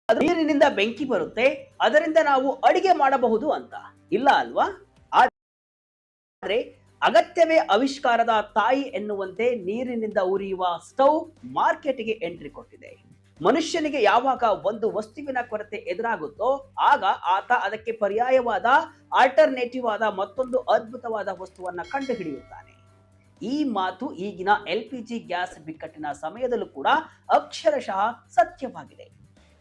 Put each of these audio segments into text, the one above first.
ನೀರಿನಿಂದ ಬೆಂಕಿ ಬರುತ್ತೆ, ಅದರಿಂದ ನಾವು ಅಡಿಗೆ ಮಾಡಬಹುದು ಅಂತ ಇಲ್ಲ ಅಲ್ವಾ? ಆದ್ರೆ ಅಗತ್ಯವೇ ಆವಿಷ್ಕಾರದ ತಾಯಿ ಎನ್ನುವಂತೆ ನೀರಿನಿಂದ ಉರಿಯುವ ಸ್ಟವ್ ಮಾರ್ಕೆಟ್ಗೆ ಎಂಟ್ರಿ ಕೊಟ್ಟಿದೆ. ಮನುಷ್ಯನಿಗೆ ಯಾವಾಗ ಒಂದು ವಸ್ತುವಿನ ಕೊರತೆ ಎದುರಾಗುತ್ತೋ ಆಗ ಆತ ಅದಕ್ಕೆ ಪರ್ಯಾಯವಾದ ಆಲ್ಟರ್ನೇಟಿವ್ ಆದ ಮತ್ತೊಂದು ಅದ್ಭುತವಾದ ವಸ್ತುವನ್ನ ಕಂಡುಹಿಡಿಯುತ್ತಾನೆ. ಈ ಮಾತು ಈಗಿನ LPG ಗ್ಯಾಸ್ ಬಿಕ್ಕಟ್ಟಿನ ಸಮಯದಲ್ಲೂ ಕೂಡ ಅಕ್ಷರಶಃ ಸತ್ಯವಾಗಿದೆ.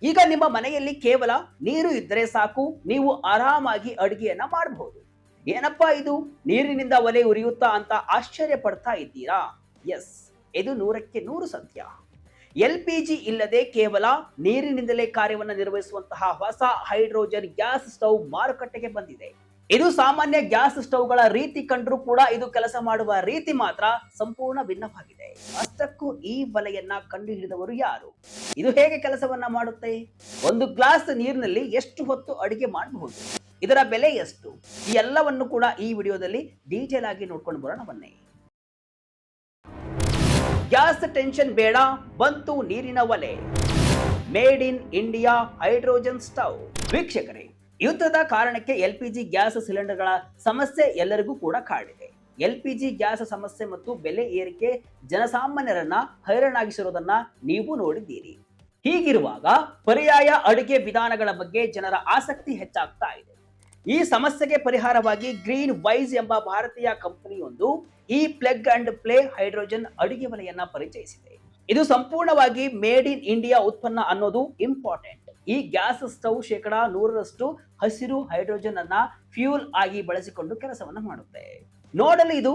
ಈಗ ನಿಮ್ಮ ಮನೆಯಲ್ಲಿ ಕೇವಲ ನೀರು ಇದ್ದರೆ ಸಾಕು, ನೀವು ಆರಾಮಾಗಿ ಅಡುಗೆಯನ್ನ ಮಾಡಬಹುದು. ಏನಪ್ಪಾ ಇದು, ನೀರಿನಿಂದ ಒಲೆ ಉರಿಯುತ್ತಾ ಅಂತ ಆಶ್ಚರ್ಯ ಪಡ್ತಾ ಇದ್ದೀರಾ? ಎಸ್, ಇದು 100ಕ್ಕೆ 100 ಸತ್ಯ. LPG ಇಲ್ಲದೆ ಕೇವಲ ನೀರಿನಿಂದಲೇ ಕಾರ್ಯವನ್ನು ನಿರ್ವಹಿಸುವಂತಹ ಹೊಸ ಹೈಡ್ರೋಜನ್ ಗ್ಯಾಸ್ ಸ್ಟವ್ ಮಾರುಕಟ್ಟೆಗೆ ಬಂದಿದೆ. ಇದು ಸಾಮಾನ್ಯ ಗ್ಯಾಸ್ ಸ್ಟವ್ಗಳ ರೀತಿ ಕಂಡ್ರೂ ಕೂಡ ಇದು ಕೆಲಸ ಮಾಡುವ ರೀತಿ ಮಾತ್ರ ಸಂಪೂರ್ಣ ಭಿನ್ನವಾಗಿದೆ. ಅಷ್ಟಕ್ಕೂ ಈ ಒಲೆಯನ್ನ ಕಂಡುಹಿಡಿದವರು ಯಾರು? ಇದು ಹೇಗೆ ಕೆಲಸವನ್ನ ಮಾಡುತ್ತೆ? ಒಂದು ಗ್ಲಾಸ್ ನೀರಿನಲ್ಲಿ ಎಷ್ಟು ಹೊತ್ತು ಅಡಿಗೆ ಮಾಡಬಹುದು? ಇದರ ಬೆಲೆ ಎಷ್ಟು? ಈ ಎಲ್ಲವನ್ನು ಕೂಡ ಈ ವಿಡಿಯೋದಲ್ಲಿ ಡೀಟೇಲ್ ಆಗಿ ನೋಡ್ಕೊಂಡು ಬರೋಣ ಬನ್ನಿ. ಗ್ಯಾಸ್ ಟೆನ್ಷನ್ ಬೇಡ, ಬಂತು ನೀರಿನ ಒಲೆ. Made in India hydrogen stove. ವೀಕ್ಷಕರೇ, ಯುದ್ಧದ ಕಾರಣಕ್ಕೆ LPG ಗ್ಯಾಸ್ ಸಿಲಿಂಡರ್ಗಳ ಸಮಸ್ಯೆ ಎಲ್ಲರಿಗೂ ಕೂಡ ಕಾಡಿದೆ. LPG ಗ್ಯಾಸ್ ಸಮಸ್ಯೆ ಮತ್ತು ಬೆಲೆ ಏರಿಕೆ ಜನಸಾಮಾನ್ಯರನ್ನ ಹೈರಾಣಾಗಿಸಿರೋದನ್ನ ನೀವು ನೋಡಿದ್ದೀರಿ. ಹೀಗಿರುವಾಗ ಪರ್ಯಾಯ ಅಡುಗೆ ವಿಧಾನಗಳ ಬಗ್ಗೆ ಜನರ ಆಸಕ್ತಿ ಹೆಚ್ಚಾಗ್ತಾ ಇದೆ. ಈ ಸಮಸ್ಯೆಗೆ ಪರಿಹಾರವಾಗಿ ಗ್ರೀನ್ ವೈಸ್ ಎಂಬ ಭಾರತೀಯ ಕಂಪನಿಯೊಂದು ಈ ಪ್ಲಗ್ ಅಂಡ್ ಪ್ಲೇ ಹೈಡ್ರೋಜನ್ ಅಡುಗೆ ಒಲೆಯನ್ನ ಪರಿಚಯಿಸಿದೆ. ಇದು ಸಂಪೂರ್ಣವಾಗಿ ಮೇಡ್ ಇನ್ ಇಂಡಿಯಾ ಉತ್ಪನ್ನ ಅನ್ನೋದು ಇಂಪಾರ್ಟೆಂಟ್. ಈ ಗ್ಯಾಸ್ ಸ್ಟವ್ 100% ಹಸಿರು ಹೈಡ್ರೋಜನ್ ಅನ್ನ ಫ್ಯೂಲ್ ಆಗಿ ಬಳಸಿಕೊಂಡು ಕೆಲಸವನ್ನ ಮಾಡುತ್ತೆ. ನೋಡಲು ಇದು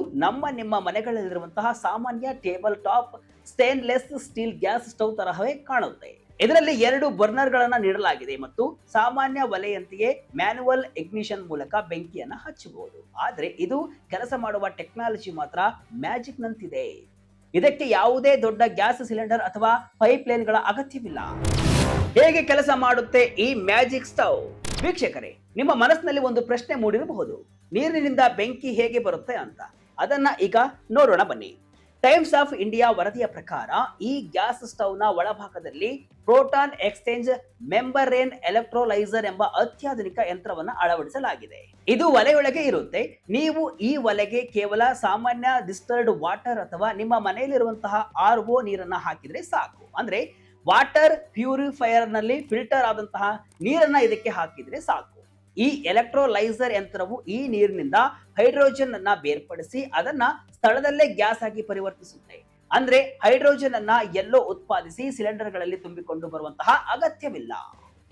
ನಿಮ್ಮ ಮನೆಗಳಲ್ಲಿರುವಂತಹ ಸಾಮಾನ್ಯ table top stainless steel gas stove ತರಹವೇ ಕಾಣುತ್ತೆ. ಇದರಲ್ಲಿ 2 ಬರ್ನರ್ಗಳನ್ನ ನೀಡಲಾಗಿದೆ ಮತ್ತು ಸಾಮಾನ್ಯ ಒಲೆಯಂತೆಯೇ ಮ್ಯಾನ್ಯುವಲ್ ಇಗ್ನಿಷನ್ ಮೂಲಕ ಬೆಂಕಿಯನ್ನ ಹಚ್ಚಬಹುದು. ಆದ್ರೆ ಇದು ಕೆಲಸ ಮಾಡುವ ಟೆಕ್ನಾಲಜಿ ಮಾತ್ರ ಮ್ಯಾಜಿಕ್ ನಂತಿದೆ. ಇದಕ್ಕೆ ಯಾವುದೇ ದೊಡ್ಡ ಗ್ಯಾಸ್ ಸಿಲಿಂಡರ್ ಅಥವಾ ಪೈಪ್ ಲೈನ್ಗಳ ಅಗತ್ಯವಿಲ್ಲ. ಹೇಗೆ ಕೆಲಸ ಮಾಡುತ್ತೆ ಈ ಮ್ಯಾಜಿಕ್ ಸ್ಟವ್? ವೀಕ್ಷಕರೇ, ನಿಮ್ಮ ಮನಸ್ಸಿನಲ್ಲಿ ಒಂದು ಪ್ರಶ್ನೆ ಮೂಡಿರಬಹುದು, ನೀರಿನಿಂದ ಬೆಂಕಿ ಹೇಗೆ ಬರುತ್ತೆ ಅಂತ. ಅದನ್ನ ಈಗ ನೋಡೋಣ ಬನ್ನಿ. ಟೈಮ್ಸ್ ಆಫ್ ಇಂಡಿಯಾ ವರದಿಯ ಪ್ರಕಾರ ಈ ಗ್ಯಾಸ್ ಸ್ಟವ್ ನ ಒಳಭಾಗದಲ್ಲಿ ಪ್ರೋಟಾನ್ ಎಕ್ಸ್ಚೇಂಜ್ ಮೆಂಬರೇನ್ ಎಲೆಕ್ಟ್ರೋಲೈಸರ್ ಎಂಬ ಅತ್ಯಾಧುನಿಕ ಯಂತ್ರವನ್ನು ಅಳವಡಿಸಲಾಗಿದೆ. ಇದು ಒಲೆಯೊಳಗೆ ಇರುತ್ತೆ. ನೀವು ಈ ಒಲೆಗೆ ಕೇವಲ ಸಾಮಾನ್ಯ ಡಿಸ್ಟರ್ಡ್ ವಾಟರ್ ಅಥವಾ ನಿಮ್ಮ ಮನೆಯಲ್ಲಿರುವಂತಹ RO ನೀರನ್ನ ಹಾಕಿದ್ರೆ ಸಾಕು. ಅಂದ್ರೆ ವಾಟರ್ ಪ್ಯೂರಿಫೈಯರ್ ನಲ್ಲಿ ಫಿಲ್ಟರ್ ಆದಂತಹ ನೀರನ್ನ ಇದಕ್ಕೆ ಹಾಕಿದ್ರೆ ಸಾಕು. ಈ ಎಲೆಕ್ಟ್ರೋಲೈಸರ್ ಯಂತ್ರವು ಈ ನೀರಿನಿಂದ ಹೈಡ್ರೋಜನ್ ಅನ್ನ ಬೇರ್ಪಡಿಸಿ ಅದನ್ನ ಸ್ಥಳದಲ್ಲೇ ಗ್ಯಾಸ್ ಆಗಿ ಪರಿವರ್ತಿಸುತ್ತೆ. ಅಂದ್ರೆ ಹೈಡ್ರೋಜನ್ ಅನ್ನ ಎಲ್ಲೋ ಉತ್ಪಾದಿಸಿ ಸಿಲಿಂಡರ್ಗಳಲ್ಲಿ ತುಂಬಿಕೊಂಡು ಬರುವಂತಹ ಅಗತ್ಯವಿಲ್ಲ.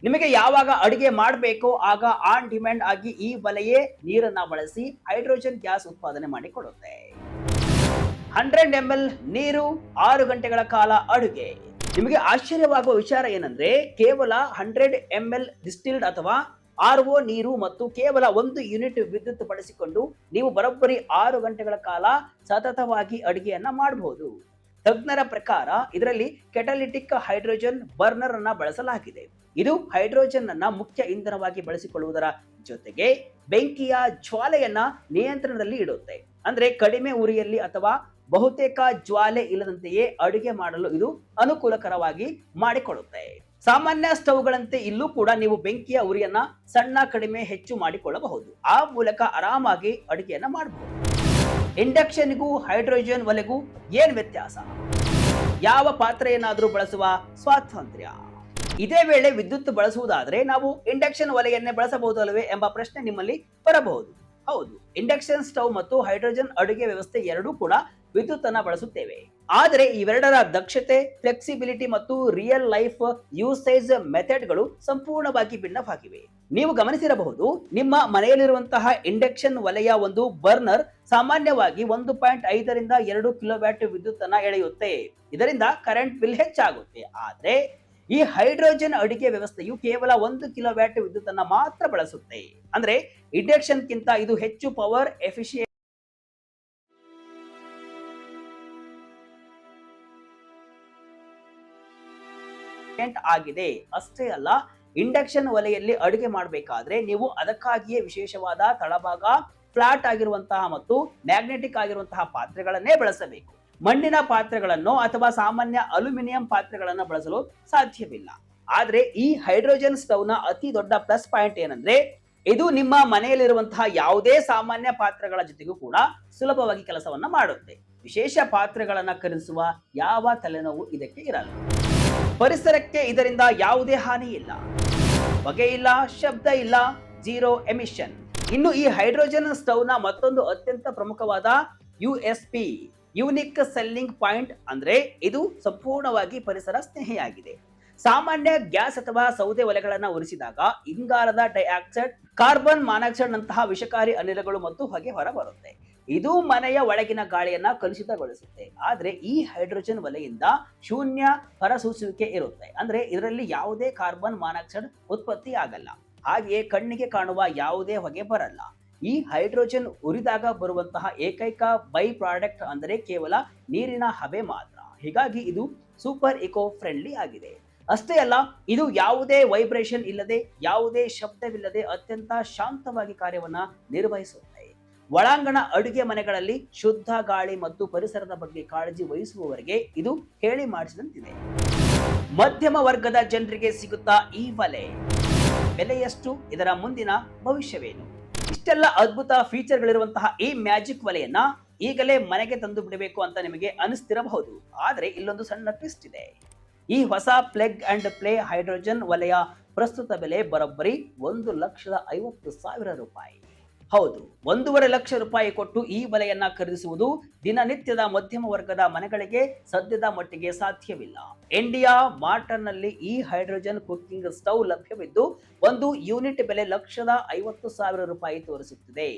ನಿಮಗೆ ಯಾವಾಗ ಅಡುಗೆ ಮಾಡಬೇಕೋ ಆಗ ಆನ್ ಡಿಮ್ಯಾಂಡ್ ಆಗಿ ಈ ಒಲೆಯೇ ನೀರನ್ನ ಬಳಸಿ ಹೈಡ್ರೋಜನ್ ಗ್ಯಾಸ್ ಉತ್ಪಾದನೆ ಮಾಡಿಕೊಡುತ್ತೆ. 100 ml ನೀರು, 6 ಗಂಟೆಗಳ ಕಾಲ ಅಡುಗೆ. ನಿಮಗೆ ಆಶ್ಚರ್ಯವಾಗುವ ವಿಚಾರ ಏನಂದ್ರೆ ಕೇವಲ 100 ml ಡಿಸ್ಟಿಲ್ಡ್ ಅಥವಾ RO ನೀರು ಮತ್ತು ಕೇವಲ 1 ಯೂನಿಟ್ ವಿದ್ಯುತ್ ಬಳಸಿಕೊಂಡು ನೀವು ಬರೋಬ್ಬರಿ 6 ಗಂಟೆಗಳ ಕಾಲ ಸತತವಾಗಿ ಅಡುಗೆಯನ್ನ ಮಾಡಬಹುದು. ತಜ್ಞರ ಪ್ರಕಾರ ಇದರಲ್ಲಿ ಕೆಟಲಿಟಿಕ್ ಹೈಡ್ರೋಜನ್ ಬರ್ನರ್ ಅನ್ನ ಬಳಸಲಾಗಿದೆ. ಇದು ಹೈಡ್ರೋಜನ್ ಅನ್ನ ಮುಖ್ಯ ಇಂಧನವಾಗಿ ಬಳಸಿಕೊಳ್ಳುವುದರ ಜೊತೆಗೆ ಬೆಂಕಿಯ ಜ್ವಾಲೆಯನ್ನ ನಿಯಂತ್ರಣದಲ್ಲಿ ಇಡುತ್ತೆ. ಅಂದ್ರೆ ಕಡಿಮೆ ಉರಿಯಲ್ಲಿ ಅಥವಾ ಬಹುತೇಕ ಜ್ವಾಲೆ ಇಲ್ಲದಂತೆಯೇ ಅಡುಗೆ ಮಾಡಲು ಇದು ಅನುಕೂಲಕರವಾಗಿ ಮಾಡಿಕೊಡುತ್ತೆ. ಸಾಮಾನ್ಯ ಸ್ಟವ್ಗಳಂತೆ ಇಲ್ಲೂ ಕೂಡ ನೀವು ಬೆಂಕಿಯ ಉರಿಯನ್ನ ಸಣ್ಣ ಕಡಿಮೆ ಹೆಚ್ಚು ಮಾಡಿಕೊಳ್ಳಬಹುದು. ಆ ಮೂಲಕ ಆರಾಮಾಗಿ ಅಡುಗೆಯನ್ನ ಮಾಡಬಹುದು. ಇಂಡಕ್ಷನ್ಗೂ ಹೈಡ್ರೋಜನ್ ಒಲೆಗೂ ಏನ್ ವ್ಯತ್ಯಾಸ? ಯಾವ ಪಾತ್ರೆಯನ್ನಾದ್ರೂ ಬಳಸುವ ಸ್ವಾತಂತ್ರ್ಯ. ಇದೇ ವೇಳೆ ವಿದ್ಯುತ್ ಬಳಸುವುದಾದ್ರೆ ನಾವು ಇಂಡಕ್ಷನ್ ಒಲೆಯನ್ನೇ ಬಳಸಬಹುದಲ್ಲವೇ ಎಂಬ ಪ್ರಶ್ನೆ ನಿಮ್ಮಲ್ಲಿ ಬರಬಹುದು. ಹೌದು, ಇಂಡಕ್ಷನ್ ಸ್ಟವ್ ಮತ್ತು ಹೈಡ್ರೋಜನ್ ಅಡುಗೆ ವ್ಯವಸ್ಥೆ ಎರಡೂ ಕೂಡ ವಿದ್ಯುತ್ ಅನ್ನ ಬಳಸುತ್ತೇವೆ. ಆದರೆ ಇವೆರಡರ ದಕ್ಷತೆ, ಫ್ಲೆಕ್ಸಿಬಿಲಿಟಿ ಮತ್ತು ರಿಯಲ್ ಲೈಫ್ ಯೂಸೇಜ್ ಮೆಥಡ್ಗಳು ಸಂಪೂರ್ಣವಾಗಿ ಭಿನ್ನವಾಗಿವೆ. ನೀವು ಗಮನಿಸಿರಬಹುದು, ನಿಮ್ಮ ಮನೆಯಲ್ಲಿರುವಂತಹ ಇಂಡಕ್ಷನ್ ಒಲೆಯ ಒಂದು ಬರ್ನರ್ ಸಾಮಾನ್ಯವಾಗಿ 1.5 ರಿಂದ 2 ಕಿಲೋವ್ಯಾಟ್ ವಿದ್ಯುತ್ ಅನ್ನ ಎಳೆಯುತ್ತೆ. ಇದರಿಂದ ಕರೆಂಟ್ ಬಿಲ್ ಹೆಚ್ಚಾಗುತ್ತೆ. ಆದ್ರೆ ಈ ಹೈಡ್ರೋಜನ್ ಅಡುಗೆ ವ್ಯವಸ್ಥೆಯು ಕೇವಲ 1 ಕಿಲೋವ್ಯಾಟ್ ವಿದ್ಯುತ್ ಅನ್ನ ಮಾತ್ರ ಬಳಸುತ್ತೆ. ಅಂದ್ರೆ ಇಂಡಕ್ಷನ್ ಗಿಂತ ಇದು ಹೆಚ್ಚು ಪವರ್ ಎಫಿಷಿಯಂಟ್ ಆಗಿದೆ. ಅಷ್ಟೇ ಅಲ್ಲ, ಇಂಡಕ್ಷನ್ ಒಲೆಯಲ್ಲಿ ಅಡುಗೆ ಮಾಡಬೇಕಾದ್ರೆ ನೀವು ಅದಕ್ಕಾಗಿಯೇ ವಿಶೇಷವಾದ ತಳಭಾಗ, ಫ್ಲಾಟ್ ಆಗಿರುವಂತಹ ಮತ್ತು ಮ್ಯಾಗ್ನೆಟಿಕ್ ಆಗಿರುವಂತಹ ಪಾತ್ರೆಗಳನ್ನೇ ಬಳಸಬೇಕು. ಮಣ್ಣಿನ ಪಾತ್ರೆಗಳನ್ನು ಅಥವಾ ಸಾಮಾನ್ಯ ಅಲ್ಯೂಮಿನಿಯಂ ಪಾತ್ರೆಗಳನ್ನು ಬಳಸಲು ಸಾಧ್ಯವಿಲ್ಲ. ಆದ್ರೆ ಈ ಹೈಡ್ರೋಜನ್ ಸ್ಟವ್ ನ ಅತಿ ದೊಡ್ಡ ಪ್ಲಸ್ ಪಾಯಿಂಟ್ ಏನಂದ್ರೆ ಇದು ನಿಮ್ಮ ಮನೆಯಲ್ಲಿರುವಂತಹ ಯಾವುದೇ ಸಾಮಾನ್ಯ ಪಾತ್ರೆಗಳ ಜೊತೆಗೂ ಕೂಡ ಸುಲಭವಾಗಿ ಕೆಲಸವನ್ನ ಮಾಡುತ್ತೆ. ವಿಶೇಷ ಪಾತ್ರೆಗಳನ್ನ ಖರೀದಿಸುವ ಯಾವ ತಲೆನೋವು ಇದಕ್ಕೆ ಇರಲ್ಲ. ಪರಿಸರಕ್ಕೆ ಇದರಿಂದ ಯಾವುದೇ ಹಾನಿ ಇಲ್ಲ, ಹೊಗೆ ಇಲ್ಲ, ಶಬ್ದ ಇಲ್ಲ, ಜೀರೋ ಎಮಿಷನ್. ಇನ್ನು ಈ ಹೈಡ್ರೋಜನ್ ಸ್ಟವ್ ನ ಮತ್ತೊಂದು ಅತ್ಯಂತ ಪ್ರಮುಖವಾದ USP ಯೂನಿಕ್ ಸೆಲ್ಲಿಂಗ್ ಪಾಯಿಂಟ್ ಅಂದ್ರೆ ಇದು ಸಂಪೂರ್ಣವಾಗಿ ಪರಿಸರ ಸ್ನೇಹಿಯಾಗಿದೆ. ಸಾಮಾನ್ಯ ಗ್ಯಾಸ್ ಅಥವಾ ಸೌದೆ ಒಲೆಗಳನ್ನ ಉರಿಸಿದಾಗ ಇಂಗಾಲದ ಡೈಆಕ್ಸೈಡ್, ಕಾರ್ಬನ್ ಮಾನಾಕ್ಸೈಡ್ ನಂತಹ ವಿಷಕಾರಿ ಅನಿಲಗಳು ಮತ್ತು ಹೊಗೆ ಹೊರಬರುತ್ತೆ. ಇದು ಮನೆಯ ಒಳಗಿನ ಗಾಳಿಯನ್ನ ಕಲುಷಿತಗೊಳಿಸುತ್ತೆ. ಆದ್ರೆ ಈ ಹೈಡ್ರೋಜನ್ ಒಲೆಯಿಂದ ಶೂನ್ಯ ಹೊರಸೂಸುವಿಕೆ ಇರುತ್ತೆ. ಅಂದ್ರೆ ಇದರಲ್ಲಿ ಯಾವುದೇ ಕಾರ್ಬನ್ ಮಾನಾಕ್ಸೈಡ್ ಉತ್ಪತ್ತಿ ಆಗಲ್ಲ, ಹಾಗೆಯೇ ಕಣ್ಣಿಗೆ ಕಾಣುವ ಯಾವುದೇ ಹೊಗೆ ಬರಲ್ಲ. ಈ ಹೈಡ್ರೋಜನ್ ಉರಿದಾಗ ಬರುವಂತಹ ಏಕೈಕ ಬೈ ಪ್ರಾಡಕ್ಟ್ ಅಂದರೆ ಕೇವಲ ನೀರಿನ ಹಬೆ ಮಾತ್ರ. ಹೀಗಾಗಿ ಇದು ಸೂಪರ್ ಇಕೋ ಫ್ರೆಂಡ್ಲಿ ಆಗಿದೆ. ಅಷ್ಟೇ ಅಲ್ಲ, ಇದು ಯಾವುದೇ ವೈಬ್ರೇಷನ್ ಇಲ್ಲದೆ, ಯಾವುದೇ ಶಬ್ದವಿಲ್ಲದೆ ಅತ್ಯಂತ ಶಾಂತವಾಗಿ ಕಾರ್ಯವನ್ನ ನಿರ್ವಹಿಸುತ್ತೆ. ಒಳಾಂಗಣ ಅಡುಗೆ ಮನೆಗಳಲ್ಲಿ ಶುದ್ಧ ಗಾಳಿ ಮತ್ತು ಪರಿಸರದ ಬಗ್ಗೆ ಕಾಳಜಿ ವಹಿಸುವವರಿಗೆ ಇದು ಹೇಳಿ ಮಾಡಿಸಿದಂತಿದೆ. ಮಧ್ಯಮ ವರ್ಗದ ಜನರಿಗೆ ಸಿಗುತ್ತಾ ಈ ಒಲೆ? ಬೆಲೆಯಷ್ಟು? ಇದರ ಮುಂದಿನ ಭವಿಷ್ಯವೇನು? ಇಷ್ಟೆಲ್ಲ ಅದ್ಭುತ ಫೀಚರ್ಗಳಿರುವಂತಹ ಈ ಮ್ಯಾಜಿಕ್ ಒಲೆಯನ್ನ ಈಗಲೇ ಮನೆಗೆ ತಂದು ಬಿಡಬೇಕು ಅಂತ ನಿಮಗೆ ಅನಿಸ್ತಿರಬಹುದು. ಆದ್ರೆ ಇಲ್ಲೊಂದು ಸಣ್ಣ ಟ್ವಿಸ್ಟ್ ಇದೆ. ಈ ಹೊಸ ಪ್ಲಗ್ ಅಂಡ್ ಪ್ಲೇ ಹೈಡ್ರೋಜನ್ ಒಲೆಯ ಪ್ರಸ್ತುತ ಬೆಲೆ ಬರೋಬ್ಬರಿ 1,50,000 ರೂಪಾಯಿ. ಹೌದು, 1.5 ಲಕ್ಷ ರೂಪಾಯಿ ಕೊಟ್ಟು ಈ ಒಲೆಯನ್ನ ಖರೀದಿಸುವುದು ದಿನನಿತ್ಯದ ಮಧ್ಯಮ ವರ್ಗದ ಮನೆಗಳಿಗೆ ಸದ್ಯದ ಮಟ್ಟಿಗೆ ಸಾಧ್ಯವಿಲ್ಲ. ಇಂಡಿಯಾ ಮಾರ್ಟ್ನಲ್ಲಿ ಈ ಹೈಡ್ರೋಜನ್ ಕುಕಿಂಗ್ ಸ್ಟವ್ ಲಭ್ಯವಿದ್ದು ಒಂದು ಯೂನಿಟ್ ಬೆಲೆ 1,50,000 ರೂಪಾಯಿ ತೋರಿಸುತ್ತಿದೆ.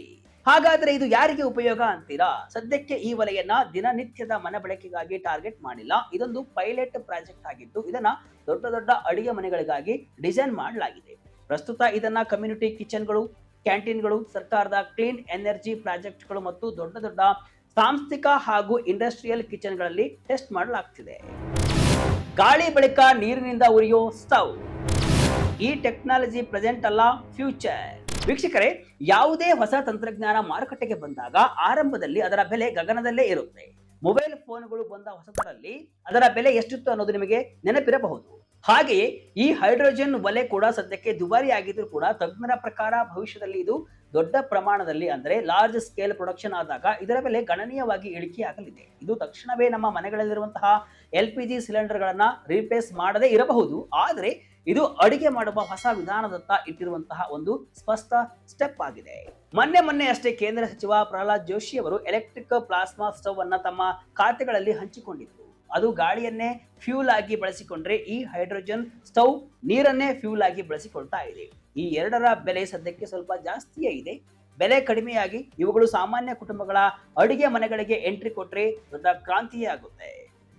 ಹಾಗಾದ್ರೆ ಇದು ಯಾರಿಗೆ ಉಪಯೋಗ ಅಂತೀರಾ? ಸದ್ಯಕ್ಕೆ ಈ ಒಲೆಯನ್ನ ದಿನನಿತ್ಯದ ಮನೆ ಬಳಕೆಗಾಗಿ ಟಾರ್ಗೆಟ್ ಮಾಡಿಲ್ಲ. ಇದೊಂದು ಪೈಲಟ್ ಪ್ರಾಜೆಕ್ಟ್ ಆಗಿದ್ದು ಇದನ್ನ ದೊಡ್ಡ ದೊಡ್ಡ ಅಡಿಗೆ ಮನೆಗಳಿಗಾಗಿ ಡಿಸೈನ್ ಮಾಡಲಾಗಿದೆ. ಪ್ರಸ್ತುತ ಇದನ್ನ ಕಮ್ಯುನಿಟಿ ಕಿಚನ್ಗಳು, ಕ್ಯಾಂಟೀನ್ಗಳು, ಸರ್ಕಾರದ ಕ್ಲೀನ್ ಎನರ್ಜಿ ಪ್ರಾಜೆಕ್ಟ್ಗಳು ಮತ್ತು ದೊಡ್ಡ ದೊಡ್ಡ ಸಾಂಸ್ಥಿಕ ಹಾಗೂ ಇಂಡಸ್ಟ್ರಿಯಲ್ ಕಿಚನ್ಗಳಲ್ಲಿ ಟೆಸ್ಟ್ ಮಾಡಲಾಗ್ತಿದೆ. ಗಾಳಿ ಬಳಿಕ ನೀರಿನಿಂದ ಉರಿಯೋ ಸ್ಟವ್. ಈ ಟೆಕ್ನಾಲಜಿ ಪ್ರೆಸೆಂಟ್ ಅಲ್ಲ, ಫ್ಯೂಚರ್. ವೀಕ್ಷಕರೇ, ಯಾವುದೇ ಹೊಸ ತಂತ್ರಜ್ಞಾನ ಮಾರುಕಟ್ಟೆಗೆ ಬಂದಾಗ ಆರಂಭದಲ್ಲಿ ಅದರ ಬೆಲೆ ಗಗನದಲ್ಲೇ ಇರುತ್ತೆ. ಮೊಬೈಲ್ ಫೋನ್ಗಳು ಬಂದ ಹೊಸದರಲ್ಲಿ ಅದರ ಬೆಲೆ ಎಷ್ಟಿತ್ತು ಅನ್ನೋದು ನಿಮಗೆ ನೆನಪಿರಬಹುದು. ಹಾಗೆಯೇ ಈ ಹೈಡ್ರೋಜನ್ ಒಲೆ ಕೂಡ ಸದ್ಯಕ್ಕೆ ದುಬಾರಿ ಆಗಿದ್ರು ಕೂಡ ತಜ್ಞರ ಪ್ರಕಾರ ಭವಿಷ್ಯದಲ್ಲಿ ಇದು ದೊಡ್ಡ ಪ್ರಮಾಣದಲ್ಲಿ ಅಂದ್ರೆ ಲಾರ್ಜ್ ಸ್ಕೇಲ್ ಪ್ರೊಡಕ್ಷನ್ ಆದಾಗ ಇದರ ಬೆಲೆ ಗಣನೀಯವಾಗಿ ಇಳಿಕೆಯಾಗಲಿದೆ. ಇದು ತಕ್ಷಣವೇ ನಮ್ಮ ಮನೆಗಳಲ್ಲಿರುವಂತಹ LPG ಸಿಲಿಂಡರ್ಗಳನ್ನ ರೀಪ್ಲೇಸ್ ಮಾಡದೇ ಇರಬಹುದು, ಆದ್ರೆ ಇದು ಅಡಿಗೆ ಮಾಡುವ ಹೊಸ ವಿಧಾನದತ್ತ ಇಟ್ಟಿರುವಂತಹ ಒಂದು ಸ್ಪಷ್ಟ ಸ್ಟೆಪ್ ಆಗಿದೆ. ಮೊನ್ನೆ ಅಷ್ಟೇ ಕೇಂದ್ರ ಸಚಿವ ಪ್ರಹ್ಲಾದ್ ಜೋಶಿ ಅವರು ಎಲೆಕ್ಟ್ರಿಕ್ ಪ್ಲಾಸ್ಮಾ ಸ್ಟವ್ ಅನ್ನ ತಮ್ಮ ಖಾತೆಗಳಲ್ಲಿ ಹಂಚಿಕೊಂಡಿದ್ರು. ಅದು ಗಾಳಿಯನ್ನೇ ಫ್ಯೂಲ್ ಆಗಿ ಬಳಸಿಕೊಂಡ್ರೆ ಈ ಹೈಡ್ರೋಜನ್ ಸ್ಟವ್ ನೀರನ್ನೇ ಫ್ಯೂಲ್ ಆಗಿ ಬಳಸಿಕೊಳ್ತಾ ಇದೆ. ಈ ಎರಡರ ಬೆಲೆ ಸದ್ಯಕ್ಕೆ ಸ್ವಲ್ಪ ಜಾಸ್ತಿಯೇ ಇದೆ. ಬೆಲೆ ಕಡಿಮೆಯಾಗಿ ಇವುಗಳು ಸಾಮಾನ್ಯ ಕುಟುಂಬಗಳ ಅಡಿಗೆ ಮನೆಗಳಿಗೆ ಎಂಟ್ರಿ ಕೊಟ್ರೆ ದೊಡ್ಡ ಕ್ರಾಂತಿಯೇ ಆಗುತ್ತೆ.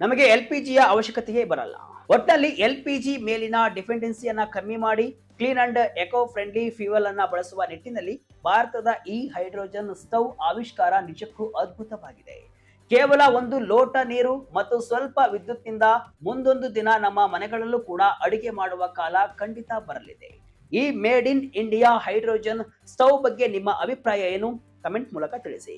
ನಮಗೆ LPGಯ ಅವಶ್ಯಕತೆಯೇ ಬರಲ್ಲ. ಒಟ್ಟಿನಲ್ಲಿ LPG ಮೇಲಿನ ಡಿಪೆಂಡೆನ್ಸಿಯನ್ನ ಕಮ್ಮಿ ಮಾಡಿ clean and eco friendly fuel ಅನ್ನ ಬಳಸುವ ನಿಟ್ಟಿನಲ್ಲಿ ಭಾರತದ ಈ ಹೈಡ್ರೋಜನ್ ಸ್ಟವ್ ಆವಿಷ್ಕಾರ ನಿಜಕ್ಕೂ ಅದ್ಭುತವಾಗಿದೆ. ಕೇವಲ ಒಂದು ಲೋಟ ನೀರು ಮತ್ತು ಸ್ವಲ್ಪ ವಿದ್ಯುತ್ನಿಂದ ಮುಂದೊಂದು ದಿನ ನಮ್ಮ ಮನೆಗಳಲ್ಲೂ ಕೂಡ ಅಡಿಗೆ ಮಾಡುವ ಕಾಲ ಖಂಡಿತ ಬರಲಿದೆ. He made in India hydrogen stove ಬಗ್ಗೆ ನಿಮ್ಮ ಅಭಿಪ್ರಾಯ ಏನು? ಕಮೆಂಟ್ ಮೂಲಕ ತಿಳಿಸಿ.